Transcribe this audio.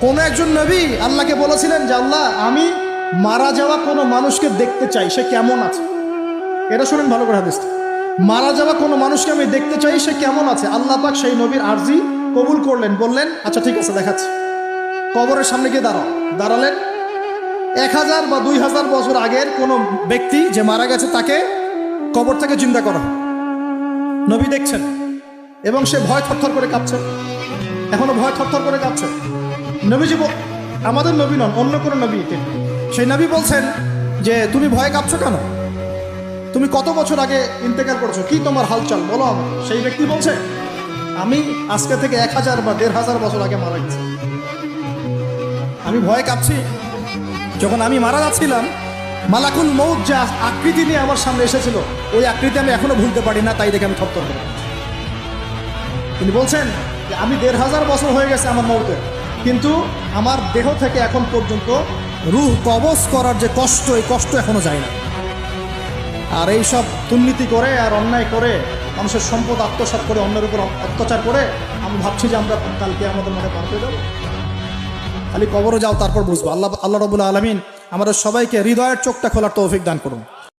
কোন একজন নবী আল্লাহকে বলেছিলেন যে আল্লাহ আমি মারা যাওয়া কোনো মানুষকে দেখতে চাই, সে কেমন আছে। এটা শুনেন ভালো করে হাদিসটা, মারা যাওয়া কোনো মানুষকে আমি দেখতে চাই, সে কেমন আছে। আল্লাহ পাক সেই নবীর আরজি কবুল করলেন, বললেন আচ্ছা ঠিক আছে দেখাচ্ছি। কবরের সামনে গিয়ে দাঁড়ালেন। 1000 বা 2000 বছর আগের কোনো ব্যক্তি যে মারা গেছে তাকে কবর থেকে চিন্তা করা, নবী দেখছেন এবং সে ভয় থরথর করে কাঁপছে, এখনো ভয় থরথর করে কাঁপছে। নবীজি আমাদের নবী নন, অন্য কোনো নবী। সেই নবী বলছেন যে তুমি ভয়ে কাঁপছো কেন, তুমি কত বছর আগে ইন্তেকাল করছো, কি তোমার হালচাল বলো আমার। সেই ব্যক্তি বলছে আমি আজকে থেকে 1000 বা 1500 বছর আগে মারা গেছি, আমি ভয়ে কাঁপছি। যখন আমি মারা যাচ্ছিলাম মালাকুল মউত যে আকৃতি নিয়ে আমার সামনে এসেছিল, ওই আকৃতি আমি এখনো ভুলতে পারি না, তাই দেখে আমি থরথর করে। তিনি বলছেন যে আমি 1500 বছর হয়ে গেছে আমার মউতে, কিন্তু আমার দেহ থেকে এখন পর্যন্ত রূহ কবজ করার যে কষ্ট, এই কষ্ট এখনো যায় না। আর এই সব দুর্নীতি করে আর অন্যায় করে মানুষের সম্পদ আত্মসাৎ করে অন্যের উপর অত্যাচার করে আমি ভাবছি যে আমরা কালকে আমাদের মনে পার পেয়ে যাবো। খালি কবরে যাও, তারপর বুঝবো। আল্লাহ রাব্বুল আলামিন আমাদের সবাইকে হৃদয়ের চোখটা খোলার তৌফিক দান করুন।